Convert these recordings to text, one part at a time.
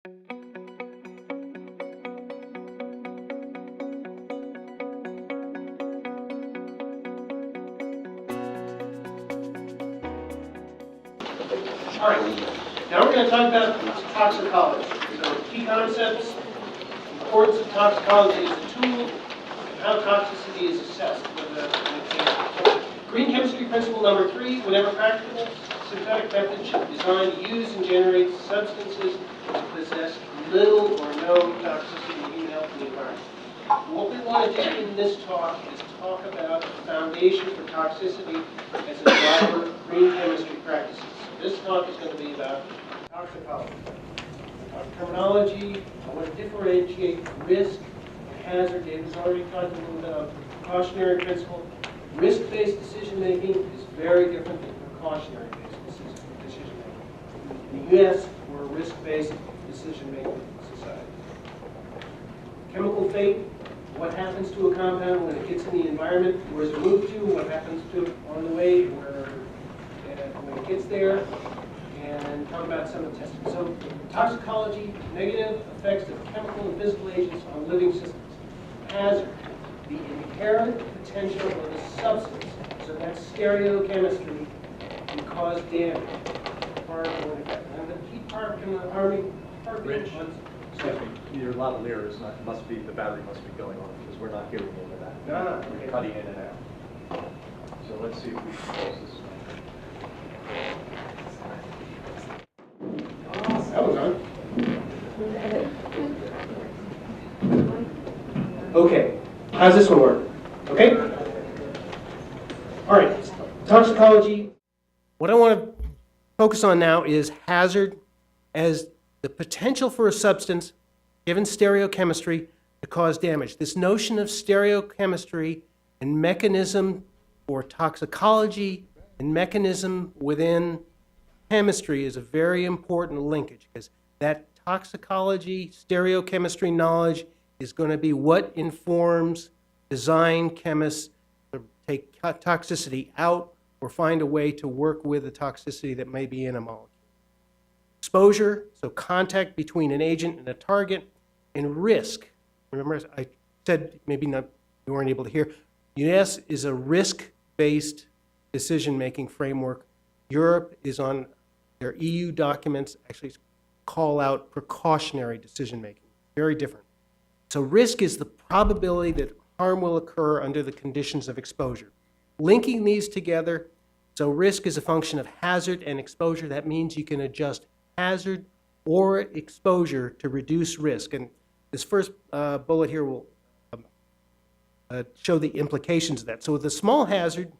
All right, now we're going to talk about toxicology. So key concepts, importance of toxicology as a tool, and how toxicity is assessed with an example. Green chemistry principle number 3, whenever practicable, synthetic methods should be designed to use and generate substances that possess little or no toxicity to human health and the environment. What we want to do in this talk is talk about the foundation for toxicity as a driver of green chemistry practices. This talk is going to be about toxicology. Terminology, I want to differentiate risk and hazard. David's already talked a little bit about precautionary principle. Risk-based decision-making is very different than precautionary-based decision-making. In the U.S., we're a risk-based decision-making society. Chemical fate, what happens to a compound when it gets in the environment, where does it move to, what happens to it on the way, when it gets there, and talk about some of the testing. So toxicology, negative effects of chemical and physical agents on living systems. Hazard, the inherent potential of a substance, so that's stereochemistry, can cause damage. And the key part can harm. Rich, your lavalier is not, must be, the battery must be going on because we're not hearing into that. No, We're okay. cutting in and out. So let's see if we can close this. That was on. Okay, how's this one work? Okay? All right, toxicology. What I want to focus on now is hazard as the potential for a substance, given stereochemistry, to cause damage. This notion of stereochemistry and mechanism for toxicology and mechanism within chemistry is a very important linkage, because that toxicology, stereochemistry knowledge is going to be what informs design chemists to take toxicity out or find a way to work with the toxicity that may be in a molecule. Exposure, so contact between an agent and a target, and risk. Remember, I said, maybe not, you weren't able to hear, US is a risk-based decision-making framework. Europe is on their EU documents, actually call out precautionary decision-making. Very different. So risk is the probability that harm will occur under the conditions of exposure. Linking these together, so risk is a function of hazard and exposure. That means you can adjust hazard or exposure to reduce risk. And this first bullet here will show the implications of that. So with a small hazard,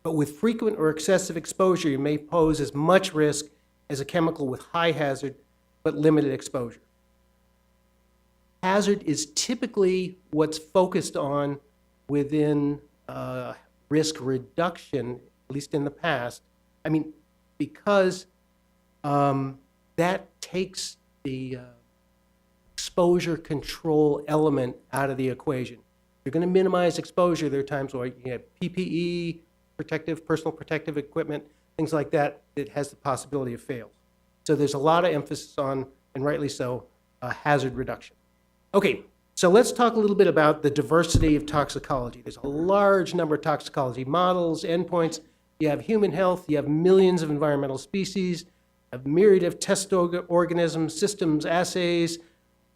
but with frequent or excessive exposure, you may pose as much risk as a chemical with high hazard but limited exposure. Hazard is typically what's focused on within risk reduction, at least in the past. I mean, because that takes the exposure control element out of the equation. You're going to minimize exposure. There are times where you have PPE, personal protective equipment, things like that, that has the possibility of fail. So there's a lot of emphasis on, and rightly so, hazard reduction. Okay, so let's talk a little bit about the diversity of toxicology. There's a large number of toxicology models, endpoints. You have human health, you have millions of environmental species, a myriad of test organisms, systems, assays,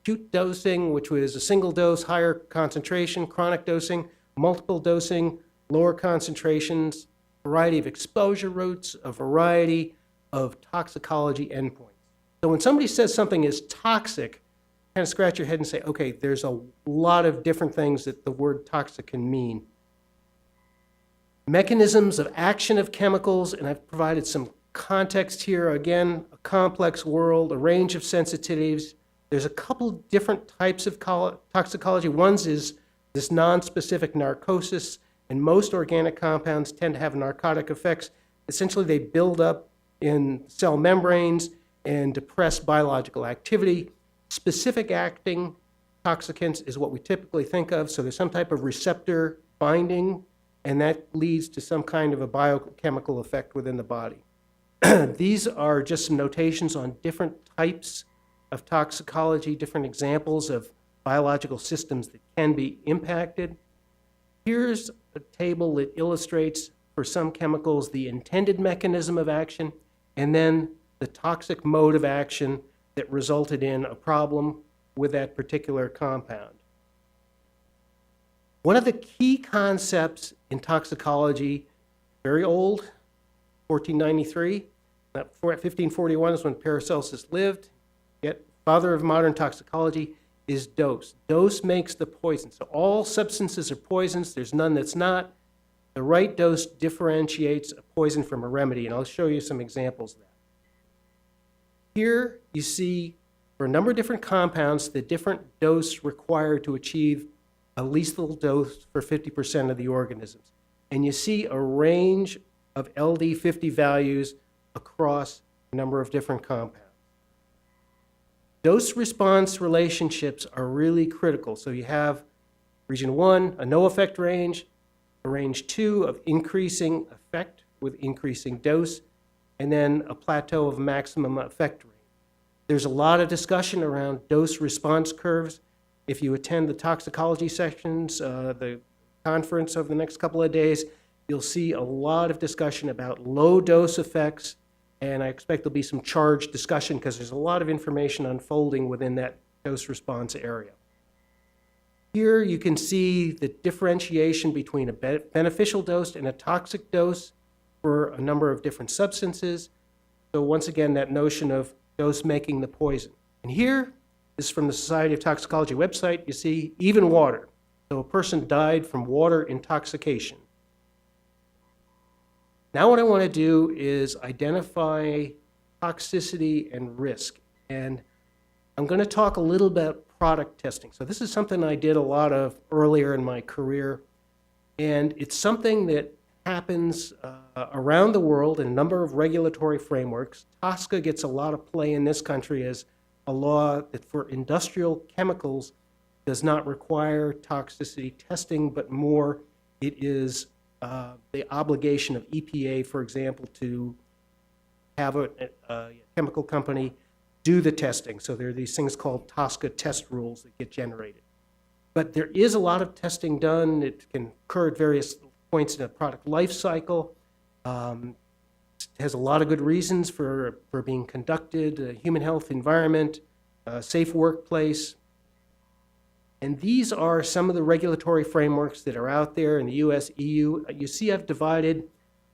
acute dosing, which was a single dose, higher concentration, chronic dosing, multiple dosing, lower concentrations, variety of exposure routes, a variety of toxicology endpoints. So when somebody says something is toxic, kind of scratch your head and say, okay, there's a lot of different things that the word toxic can mean. Mechanisms of action of chemicals, and I've provided some context here. Again, a complex world, a range of sensitivities. There's a couple different types of toxicology. One is this non-specific narcosis, and most organic compounds tend to have narcotic effects. Essentially, they build up in cell membranes and depress biological activity. Specific acting toxicants is what we typically think of. So there's some type of receptor binding, and that leads to some kind of a biochemical effect within the body. These are just some notations on different types of toxicology, different examples of biological systems that can be impacted. Here's a table that illustrates, for some chemicals, the intended mechanism of action, and then the toxic mode of action that resulted in a problem with that particular compound. One of the key concepts in toxicology, very old, 1493, 1541 is when Paracelsus lived, yet father of modern toxicology, is dose. Dose makes the poison. So all substances are poisons. There's none that's not. The right dose differentiates a poison from a remedy, and I'll show you some examples of that. Here you see, for a number of different compounds, the different dose required to achieve a lethal dose for 50% of the organisms. And you see a range of LD50 values across a number of different compounds. Dose-response relationships are really critical. So you have region 1, a no-effect range, a range 2 of increasing effect with increasing dose, and then a plateau of maximum effect range. There's a lot of discussion around dose-response curves. If you attend the toxicology sections, the conference over the next couple of days, you'll see a lot of discussion about low-dose effects, and I expect there'll be some charged discussion because there's a lot of information unfolding within that dose-response area. Here you can see the differentiation between a beneficial dose and a toxic dose for a number of different substances. So once again, that notion of dose making the poison. And here is from the Society of Toxicology website. You see even water. So a person died from water intoxication. Now what I want to do is identify toxicity and risk. And I'm going to talk a little bit about product testing. So this is something I did a lot of earlier in my career. And it's something that happens around the world in a number of regulatory frameworks. TSCA gets a lot of play in this country as a law that for industrial chemicals does not require toxicity testing, but more it is the obligation of EPA, for example, to have a chemical company do the testing. So there are these things called TSCA test rules that get generated. But there is a lot of testing done. It can occur at various points in a product life cycle. It has a lot of good reasons for being conducted, human health, environment, safe workplace. And these are some of the regulatory frameworks that are out there in the US, EU. You see I've divided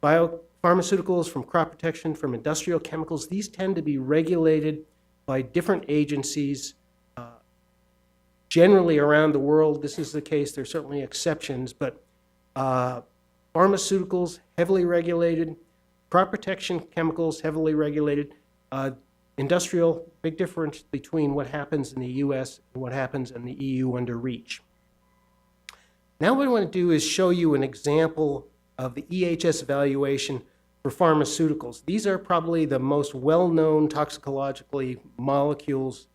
biopharmaceuticals from crop protection, from industrial chemicals. These tend to be regulated by different agencies. Generally around the world, this is the case. There's certainly exceptions, but pharmaceuticals, heavily regulated. Crop protection chemicals, heavily regulated. Industrial, big difference between what happens in the US and what happens in the EU under REACH. Now what I want to do is show you an example of the EHS evaluation for pharmaceuticals. These are probably the most well-known toxicologically molecules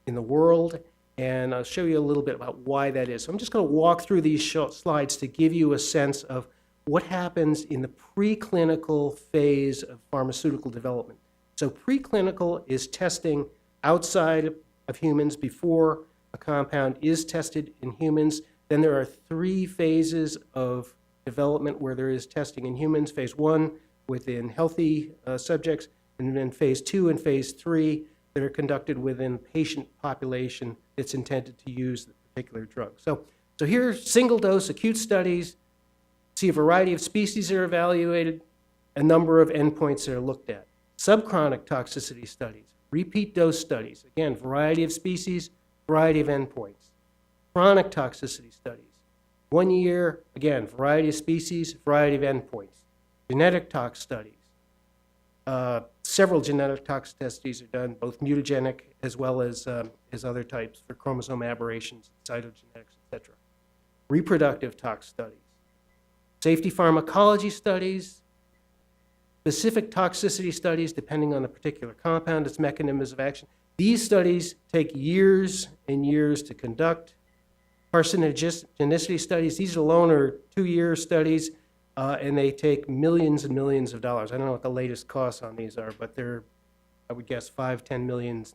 in the world, and I'll show you a little bit about why that is. So I'm just going to walk through these slides to give you a sense of what happens in the preclinical phase of pharmaceutical development. So preclinical is testing outside of humans before a compound is tested in humans. Then there are 3 phases of development where there is testing in humans. Phase 1 within healthy subjects, and then phase 2 and phase 3 that are conducted within patient population that's intended to use the particular drug. So here, single dose acute studies, see a variety of species that are evaluated, a number of endpoints that are looked at. Subchronic toxicity studies, repeat dose studies, again, variety of species, variety of endpoints. Chronic toxicity studies, 1 year, again, variety of species, variety of endpoints. Genetic tox studies, several genetic tox studies are done, both mutagenic as well as other types for chromosome aberrations, cytogenetics, etc. Reproductive tox studies, safety pharmacology studies, specific toxicity studies depending on the particular compound, its mechanisms of action. These studies take years and years to conduct. Carcinogenicity studies, these alone are 2-year studies, and they take millions and millions of dollars. I don't know what the latest costs on these are, but they're, I would guess, $5-10 million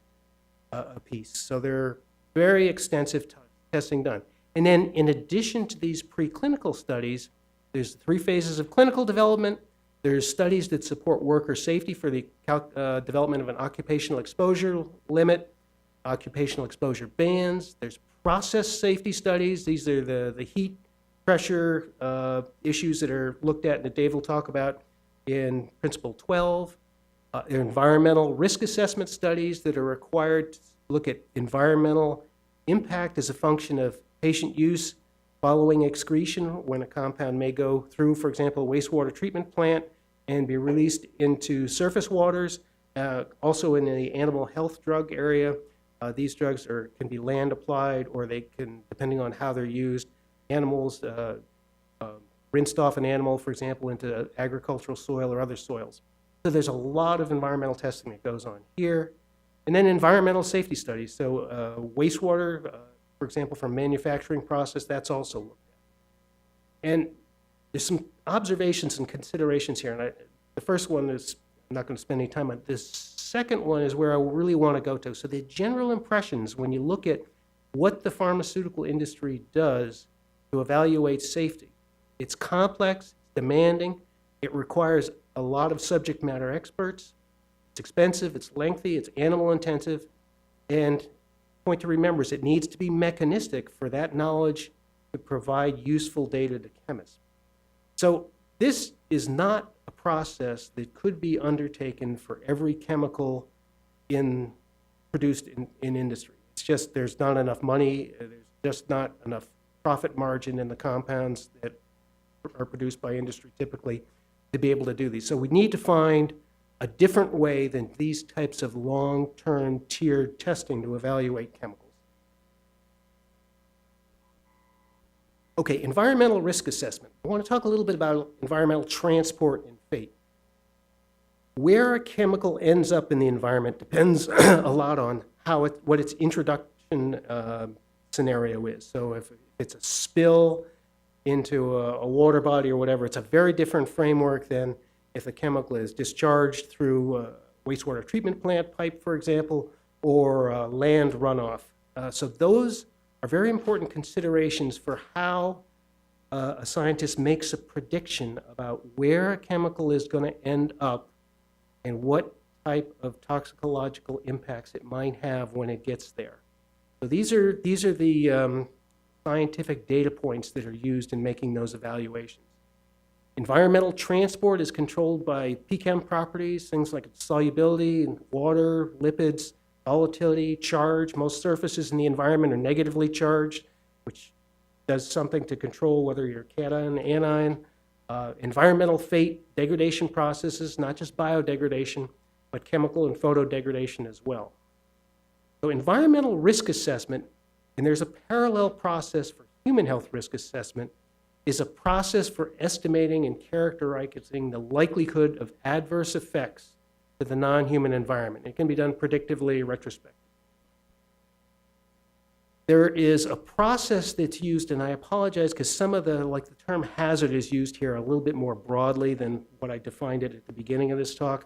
apiece. So there are very extensive testing done. And then in addition to these preclinical studies, there's 3 phases of clinical development. There's studies that support worker safety for the development of an occupational exposure limit, occupational exposure bands. There's process safety studies. These are the heat, pressure issues that are looked at and that Dave will talk about in Principle 12. There are environmental risk assessment studies that are required to look at environmental impact as a function of patient use following excretion when a compound may go through, for example, a wastewater treatment plant and be released into surface waters. Also in the animal health drug area, these drugs can be land applied, or they can, depending on how they're used, animals, rinsed off an animal, for example, into agricultural soil or other soils. So there's a lot of environmental testing that goes on here. And then environmental safety studies. So wastewater, for example, from manufacturing process, that's also looked at. And there's some observations and considerations here. And the first one is, I'm not going to spend any time on. This second one is where I really want to go to. So the general impressions, when you look at what the pharmaceutical industry does to evaluate safety, it's complex, it's demanding, it requires a lot of subject matter experts, it's expensive, it's lengthy, it's animal intensive, and the point to remember is it needs to be mechanistic for that knowledge to provide useful data to chemists. So this is not a process that could be undertaken for every chemical produced in industry. It's just there's not enough money, there's just not enough profit margin in the compounds that are produced by industry typically to be able to do these. So we need to find a different way than these types of long-term tiered testing to evaluate chemicals. Okay, environmental risk assessment. I want to talk a little bit about environmental transport and fate. Where a chemical ends up in the environment depends a lot on what its introduction scenario is. So if it's a spill into a water body or whatever, it's a very different framework than if a chemical is discharged through a wastewater treatment plant pipe, for example, or land runoff. So those are very important considerations for how a scientist makes a prediction about where a chemical is going to end up and what type of toxicological impacts it might have when it gets there. So these are the scientific data points that are used in making those evaluations. Environmental transport is controlled by pChem properties, things like solubility, water, lipids, volatility, charge. Most surfaces in the environment are negatively charged, which does something to control whether you're cation, anion. Environmental fate, degradation processes, not just biodegradation, but chemical and photodegradation as well. So environmental risk assessment, and there's a parallel process for human health risk assessment, is a process for estimating and characterizing the likelihood of adverse effects to the non-human environment. It can be done predictively, retrospectively. There is a process that's used, and I apologize because some of the term hazard is used here a little bit more broadly than what I defined it at the beginning of this talk,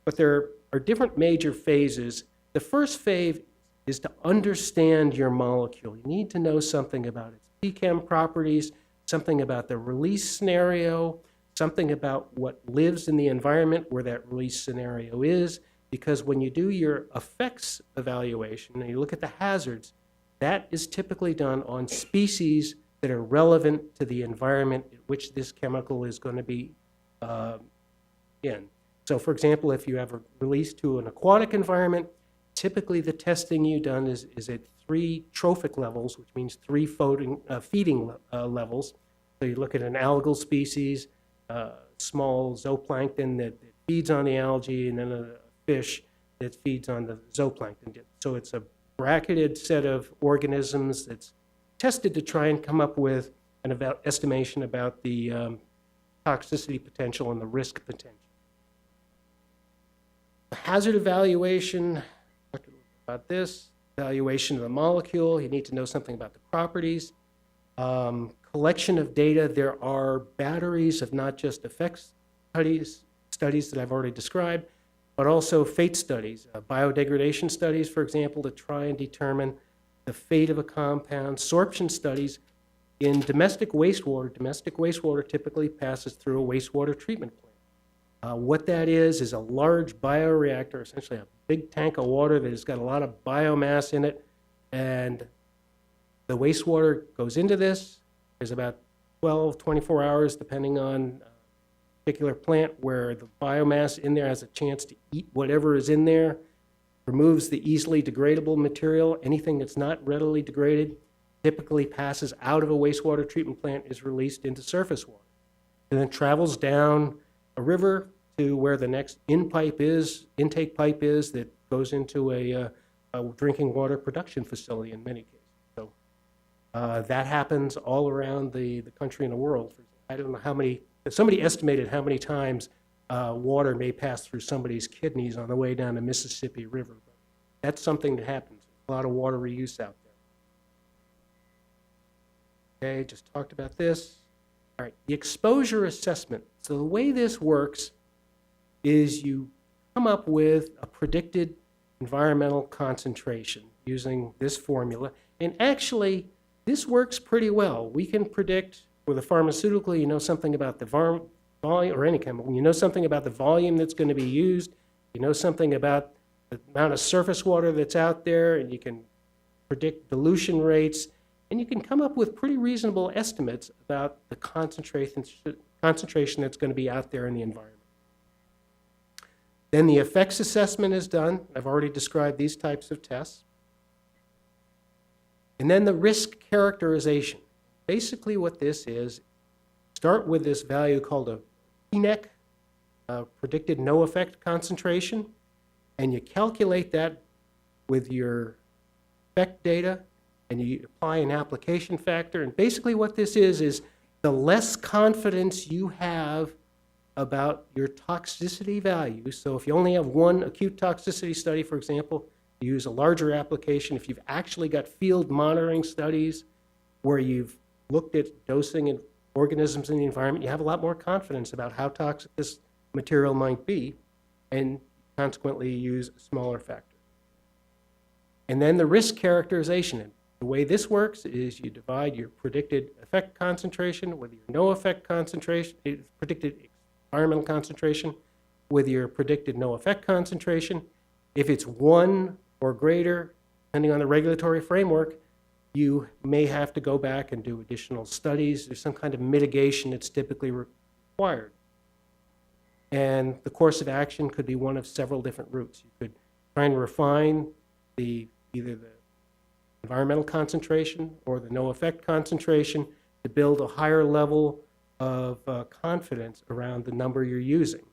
but there are different major phases. The first phase is to understand your molecule. You need to know something about its pChem properties, something about the release scenario, something about what lives in the environment where that release scenario is, because when you do your effects evaluation and you look at the hazards, that is typically done on species that are relevant to the environment in which this chemical is going to be in. So for example, if you have a release to an aquatic environment, typically the testing you've done is at 3 trophic levels, which means 3 feeding levels. So you look at an algal species, small zooplankton that feeds on the algae, and then a fish that feeds on the zooplankton. So it's a bracketed set of organisms that's tested to try and come up with an estimation about the toxicity potential and the risk potential. Hazard evaluation, talked a little bit about this. Evaluation of the molecule, you need to know something about the properties. Collection of data, there are batteries of not just effects studies that I've already described, but also fate studies, biodegradation studies, for example, to try and determine the fate of a compound, sorption studies. In domestic wastewater typically passes through a wastewater treatment plant. What that is a large bioreactor, essentially a big tank of water that has got a lot of biomass in it, and the wastewater goes into this. There's about 12, 24 hours, depending on particular plant, where the biomass in there has a chance to eat whatever is in there, removes the easily degradable material. Anything that's not readily degraded typically passes out of a wastewater treatment plant, is released into surface water, and then travels down a river to where the next intake pipe is that goes into a drinking water production facility in many cases. So that happens all around the country and the world. I don't know how many, somebody estimated how many times water may pass through somebody's kidneys on the way down the Mississippi River. But that's something that happens. A lot of water reuse out there. Okay, just talked about this. All right, the exposure assessment. So the way this works is you come up with a predicted environmental concentration using this formula. And actually, this works pretty well. We can predict, with a pharmaceutical, you know something about the volume, or any chemical, you know something about the volume that's going to be used, you know something about the amount of surface water that's out there, and you can predict dilution rates, and you can come up with pretty reasonable estimates about the concentration that's going to be out there in the environment. Then the effects assessment is done. I've already described these types of tests. And then the risk characterization. Basically what this is, start with this value called a PNEC, predicted no effect concentration, and you calculate that with your effect data, and you apply an application factor. And basically what this is the less confidence you have about your toxicity value. So if you only have one acute toxicity study, for example, you use a larger application. If you've actually got field monitoring studies where you've looked at dosing and organisms in the environment, you have a lot more confidence about how toxic this material might be, and consequently use a smaller factor. And then the risk characterization. And the way this works is you divide your predicted effect concentration with your no effect concentration, predicted environmental concentration with your predicted no effect concentration. If it's 1 or greater, depending on the regulatory framework, you may have to go back and do additional studies. There's some kind of mitigation that's typically required. And the course of action could be one of several different routes. You could try and refine either the environmental concentration or the no effect concentration to build a higher level of confidence around the number you're using.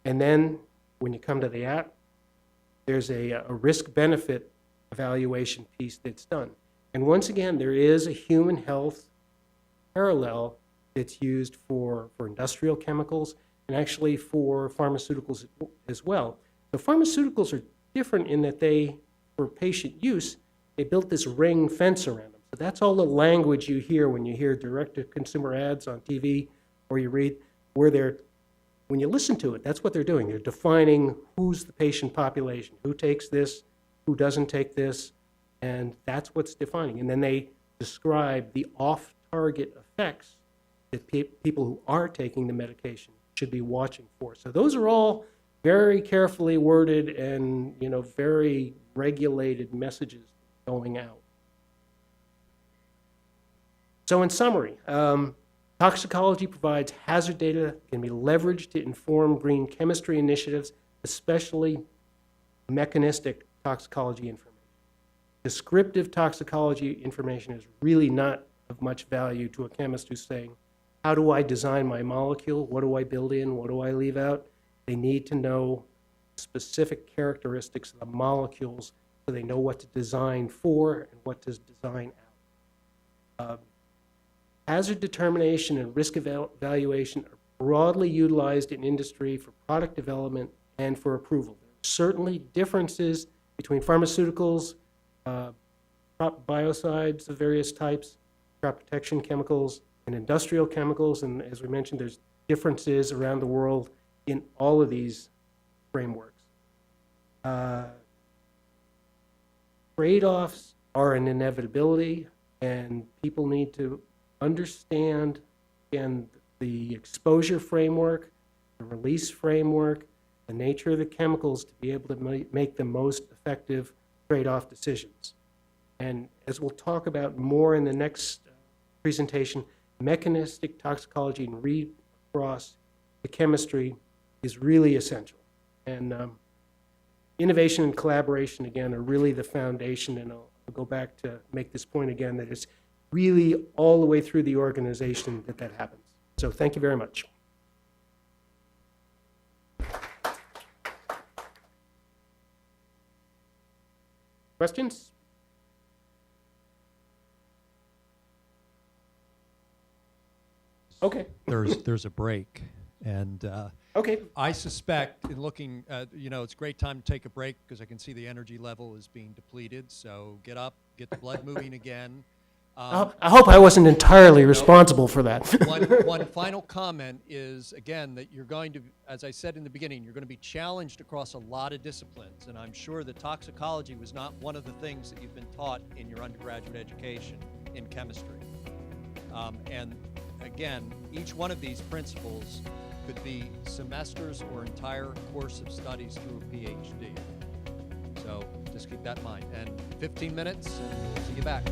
And then when you come to the app, there's a risk-benefit evaluation piece that's done. And once again, there is a human health parallel that's used for industrial chemicals and actually for pharmaceuticals as well. So pharmaceuticals are different in that for patient use, they built this ring fence around them. So that's all the language you hear when you hear direct-to-consumer ads on TV or you read where when you listen to it, that's what they're doing. They're defining who's the patient population, who takes this, who doesn't take this, and that's what's defining. And then they describe the off-target effects that people who are taking the medication should be watching for. So those are all very carefully worded and very regulated messages going out. So in summary, toxicology provides hazard data that can be leveraged to inform green chemistry initiatives, especially mechanistic toxicology information. Descriptive toxicology information is really not of much value to a chemist who's saying, how do I design my molecule? What do I build in? What do I leave out? They need to know specific characteristics of the molecules so they know what to design for and what to design out. Hazard determination and risk evaluation are broadly utilized in industry for product development and for approval. There are certainly differences between pharmaceuticals, biocides of various types, crop protection chemicals, and industrial chemicals. And as we mentioned, there's differences around the world in all of these frameworks. Trade-offs are an inevitability, and people need to understand, again, the exposure framework, the release framework, the nature of the chemicals to be able to make the most effective trade-off decisions. And as we'll talk about more in the next presentation, mechanistic toxicology and read across the chemistry is really essential. And innovation and collaboration, again, are really the foundation, and I'll go back to make this point again, that it's really all the way through the organization that happens. So thank you very much. Questions? Okay. There's a break, and Okay. I suspect in looking, it's a great time to take a break because I can see the energy level is being depleted. So get up, get the blood moving again. I hope I wasn't entirely responsible for that. One final comment is, again, that you're going to, as I said in the beginning, you're going to be challenged across a lot of disciplines, and I'm sure that toxicology was not one of the things that you've been taught in your undergraduate education in chemistry. And again, each one of these principles could be semesters or entire course of studies through a PhD. So just keep that in mind. And 15 minutes, and we'll see you back.